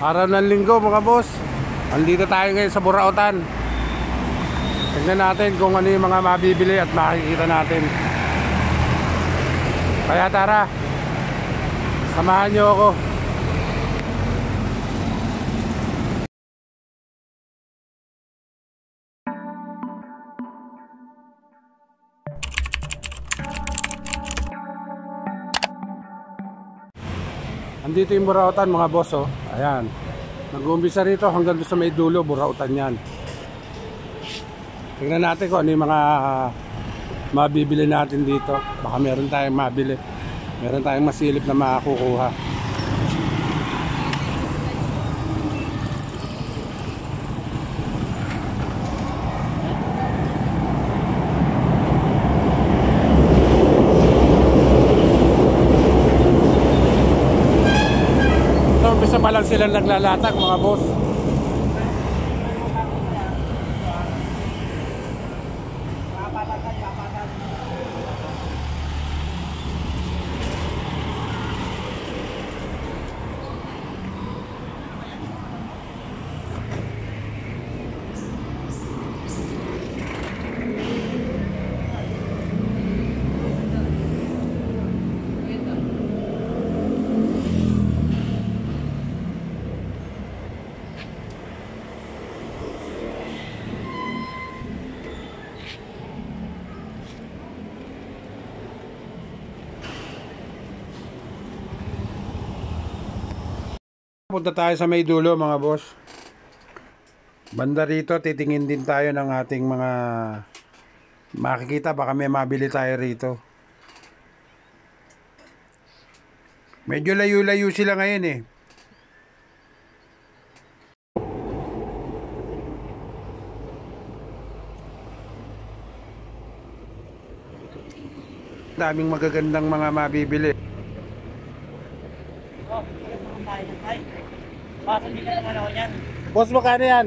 Araw ng linggo mga boss. Andito tayo ngayon sa Burautan. Tignan natin kung ano yung mga mabibili at makikita natin. Kaya tara, samahan nyo ako. Andito yung Burautan mga boss, oh. Ayan. Nag-uumpisa rito hanggang doon sa may dulo, Burautan yan. Tingnan natin kung ano yung mga mabibili natin dito. Baka meron tayong mabili. Meron tayong masilip na makakukuha. Umpisa pa lang sila naglalatag mga boss. Punta tayo sa may dulo mga boss. Banda rito titingin din tayo ng ating mga makikita, baka may mabili tayo rito. Medyo layo-layo sila ngayon eh. Daming magagandang mga mabibili. Boss, makano yan?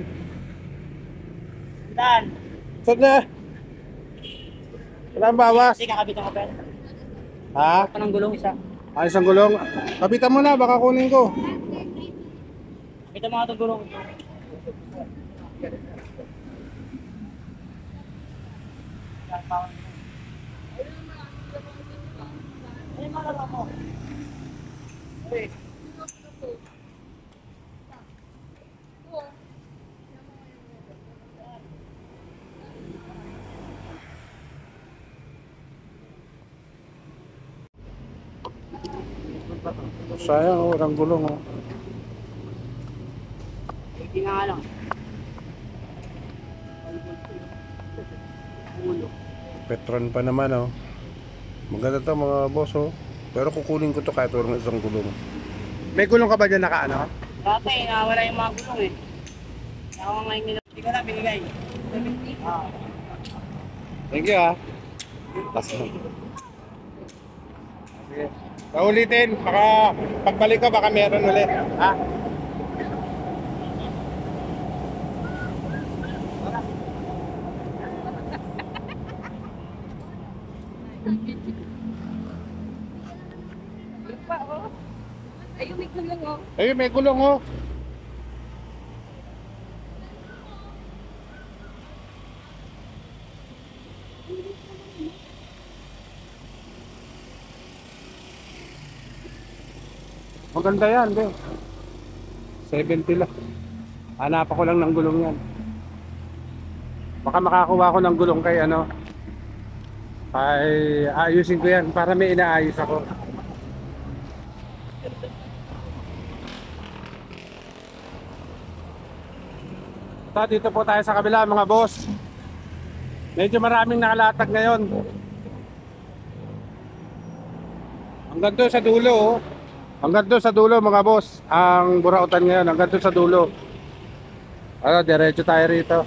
Dan. Saan na? Wala ang bawas? Kasi kakabit ang kapel. Ha? Panang gulong isa. Ay, isang gulong. Kapitan mo na, baka kunin ko. Kita mga itong gulong. Ay, malala mo. Ay. Sayang, oh, walang gulong. Oh. Hindi nga lang. Petron pa naman, oh. Maganda to mga boss, oh. Pero kukunin ko to kahit walang isang gulong. May gulong ka ba dyan naka ano? Dati, nawala yung mga gulong eh. Ako ngayon nila. Hindi ko na binigay. Thank you, ah. Sige. Paulitin, baka pagbalik ko baka meron ulit, ha? Ayun, may gulong oh. Ayun, may gulong, oh. Maganda yan, be. 70 lang. Hanap ako lang ng gulong yan. Baka makakuha ko ng gulong kay ano. Ay, ayusin ko yan para may inaayos ako. Dito po tayo sa kabila mga boss. Medyo maraming nakalatag ngayon. Hanggang doon sa dulo, oh. Hanggang doon sa dulo mga boss. Ang Burautan ngayon, hanggang doon sa dulo. Ano, diretso tayo rito.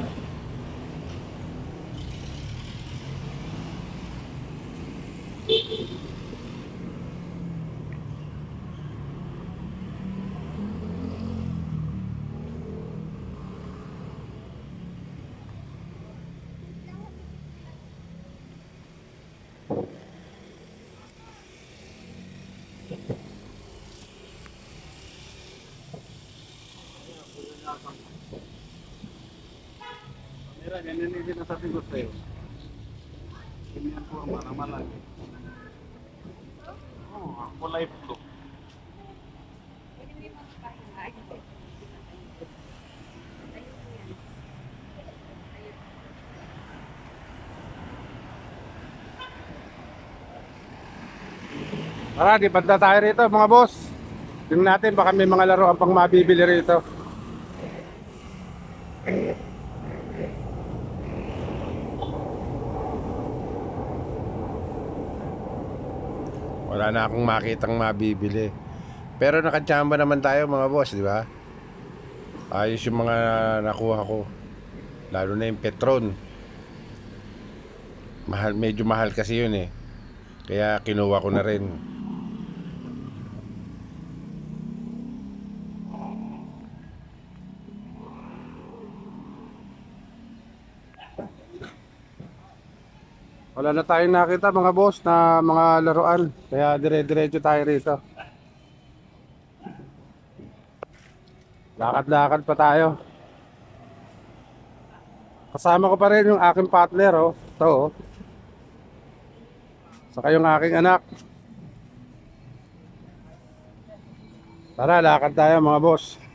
Yan, yan yung sinasabi ko sa'yo. Ganyan po ang maramalan. Oo, ang kulay blue. Tara, di banda tayo rito mga boss. Tingnan natin baka may mga laruan pang mabibili rito. Wala na akong makitang mabibili. Pero nakachamba naman tayo mga boss, di ba? Ayos yung mga nakuha ko. Lalo na yung Petron. Mahal, medyo mahal kasi yun eh. Kaya kinuha ko na rin. Wala na tayong nakita mga boss na mga laruan. Kaya dire-diretso tayo rito. Lakad-lakad pa tayo. Kasama ko pa rin yung aking partner, oh. Ito, oh. Saka yung aking anak. Tara, lakad tayo mga boss.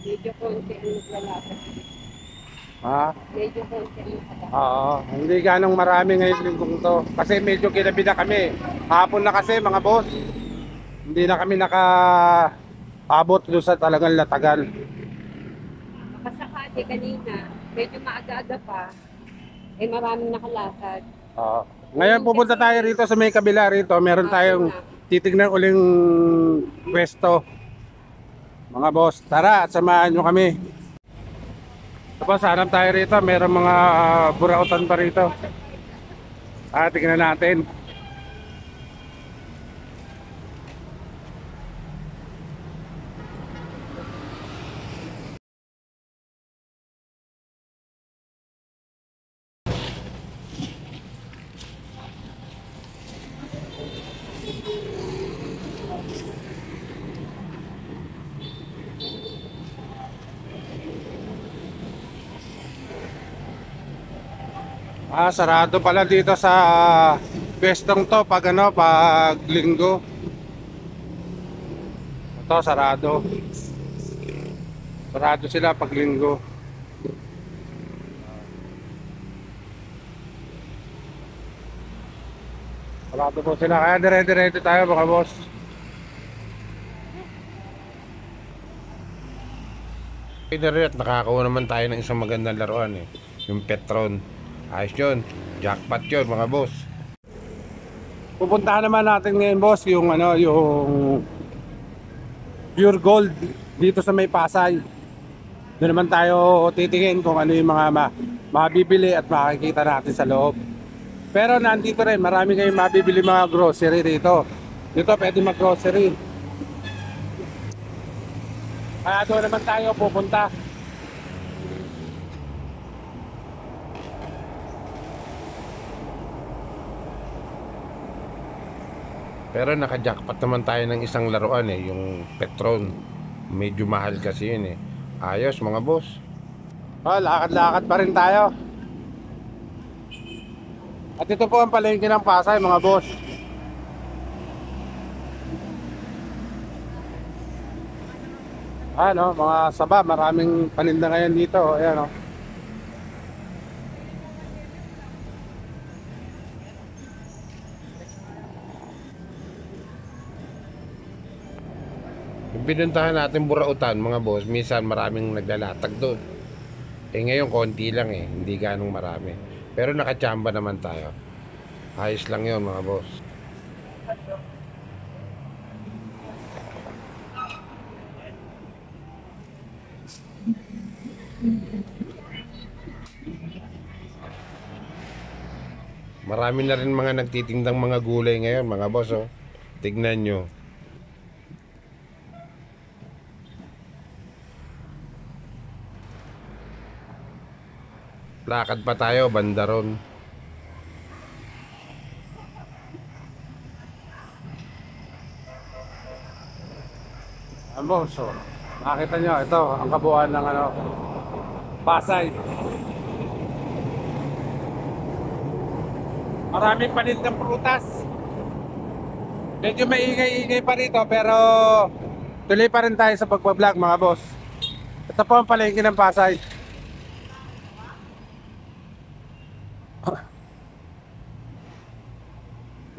Medyo konti ang naglalakad. Ha? Medyo konti ang naglalakad. Oo, hindi ganong marami ngayon linggong to. Kasi medyo kinabi na kami. Hapon na kasi mga boss. Hindi na kami naka-abot doon sa talagang Latagal. Makasakali kanina, medyo maaga-aga pa, eh maraming nakalakad. Oo. Ngayon pupunta tayo rito sa may kabila rito. Meron tayong titignan uling pwesto. Mga boss, tara at samahan nyo kami. Tapos hanap tayo rito. Meron mga burautan pa rito. Tingnan natin. Sarado pala dito sa pwestong to pag ano, pag linggo. Ito, sarado. Sarado sila pag linggo. Sarado po sila. Kaya dire-diretso tayo mga boss. At nakakakuha naman tayo ng isang magandang laruan eh. Yung Petron. Ayos yun. Jackpot yun mga boss. Pupuntahan naman natin ngayon boss yung ano, yung Pure Gold dito sa may Pasay. Doon naman tayo titingin kung ano yung mga mabibili at makikita natin sa loob. Pero nandito rin, marami kayong mabibili mga grocery dito. Dito pwede mag-grocery. Kaya doon naman tayo pupunta. Pero naka-jackpot naman tayo ng isang laruan eh, yung Petron. Medyo mahal kasi yun eh. Ayos mga boss. Lakad-lakad pa rin tayo. At ito po ang palengke ng Pasay mga boss. Ano, mga saba, maraming paninda ngayon dito. Ayan o. Yung pinuntahan natin Burautan mga boss, minsan maraming naglalatag doon. Eh ngayon konti lang eh, hindi ganong marami. Pero nakachamba naman tayo. Ayos lang yon mga boss. Marami na rin mga nagtitindang mga gulay ngayon mga boss oh. Tignan nyo. Lakad pa tayo, banda ron. Amo, so, nakita nyo, ito, ang kabuuan ng ano, Pasay. Maraming panindang prutas. Medyo maingay-ingay pa rito, pero tuloy pa rin tayo sa pagbablog, mga boss. Ito po ang palengke ng Pasay.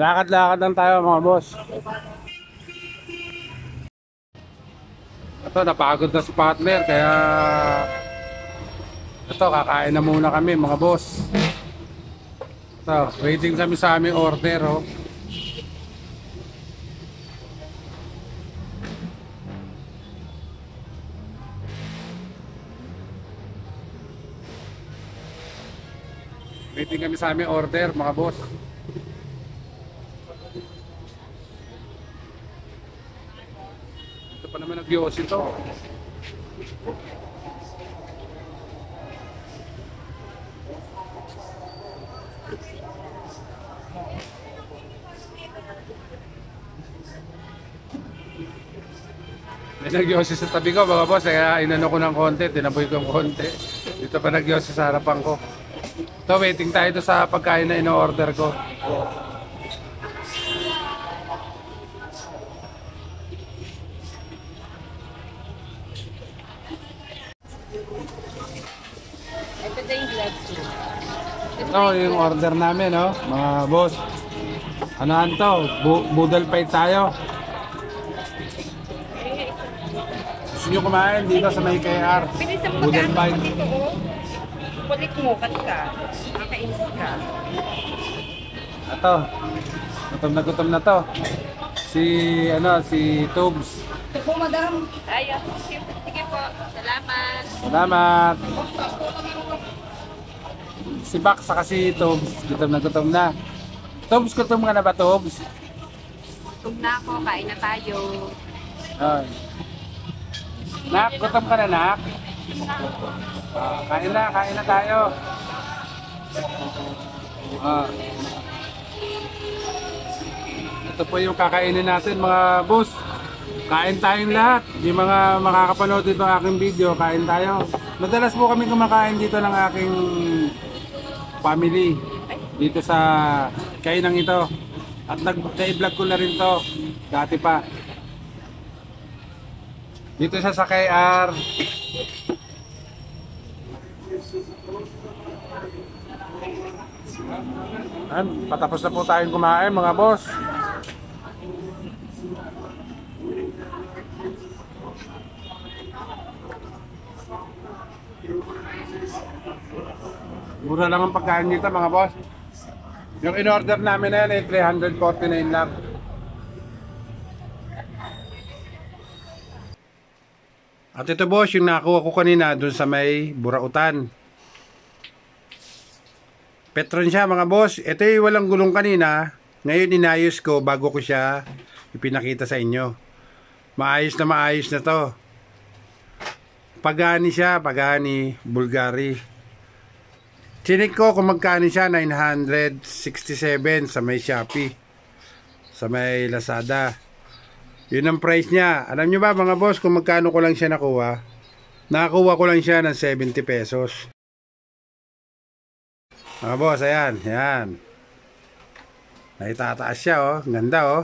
Lakad-lakad lang tayo, mga boss. Ito, napagod na si partner, kaya ito, kakain na muna kami, mga boss. Ito, waiting kami sa aming order, oh. Waiting kami sa aming order, mga boss. Ito pa naman nag-yos ito. May nagyosi sa tabi ko, mga boss, kaya inano ko ng konti, tinaboy ko ng konti. Dito pa nagyosi sa harapan ko. Ito, waiting tayo doon sa pagkain na ino-order ko. Ito din yung gloves mo. Ito yung order namin, no, mga boss. Ano to? Boodle pie tayo. Gusto nyo kumain dito sa may KR? Bilisan mo Boodle mag-ano pie. ko dito, oh. Kulit mo, kat ka. Nakainis ka. Ito. Gutom na to. Si Tubes. Ito po, madam. Ayun. Sige po. Salamat. Salamat. Si Bak saka si Tubes. Gutom na. Tubes, gutom ka na ba, Tubes? Gutom na ako. Kain na tayo. Ay. Nak, gutom ka na, Nak? Kain na tayo. Ito po yung kakainin natin, mga boss. Kain tayong lahat. Yung mga makakapanood dito ng aking video, kain tayo. Madalas po kami kumakain dito ng aking family. Dito sa kainang ito. At nag-vlog ko na rin to. Dati pa. Dito siya sa KR. Patapos na po tayong kumain, mga boss. Mura lang ang pagkain dito, mga boss. Yung in-order namin na yan ay 349 lang. At ito, boss, yung nakuha ko kanina dun sa may Burautan. Petron siya, mga boss. Ito yung walang gulong kanina. Ngayon inayos ko bago ko siya ipinakita sa inyo. Maayos na to. Pagani siya, Pagani Bulgari. Chinik ko kung magkano siya, 967 sa may Shopee. Sa may Lazada. Yun ang price niya. Alam nyo ba, mga boss, kung magkano ko lang siya nakuha? Nakakuha ko lang siya ng 70 pesos. Mga boss, ayan. Naitataas siya, oh. Ganda, oh.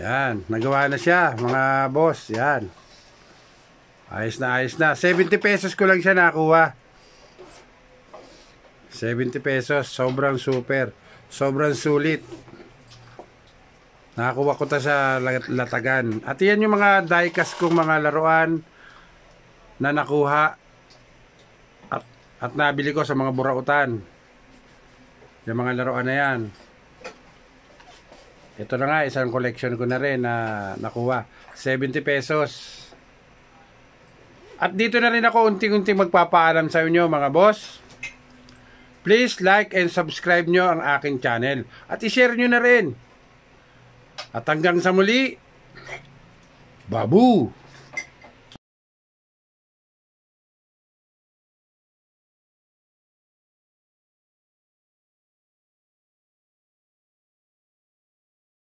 Yan. Nagawa na siya, mga boss. Yan. Ayos na. 70 pesos ko lang siya nakuha. 70 pesos. Sobrang super. Sobrang sulit. Nakakuha ko ta sa Latagan. At yan yung mga diecast kong mga laruan na nakuha at nabili ko sa mga Burautan. Yung mga laruan na yan. Ito na nga, isang collection ko na rin na nakuha. 70 pesos. At dito na rin ako unting-unting magpapaalam sa inyo, mga boss. Please like and subscribe nyo ang aking channel. At i-share nyo na rin. At hanggang sa muli, Babu!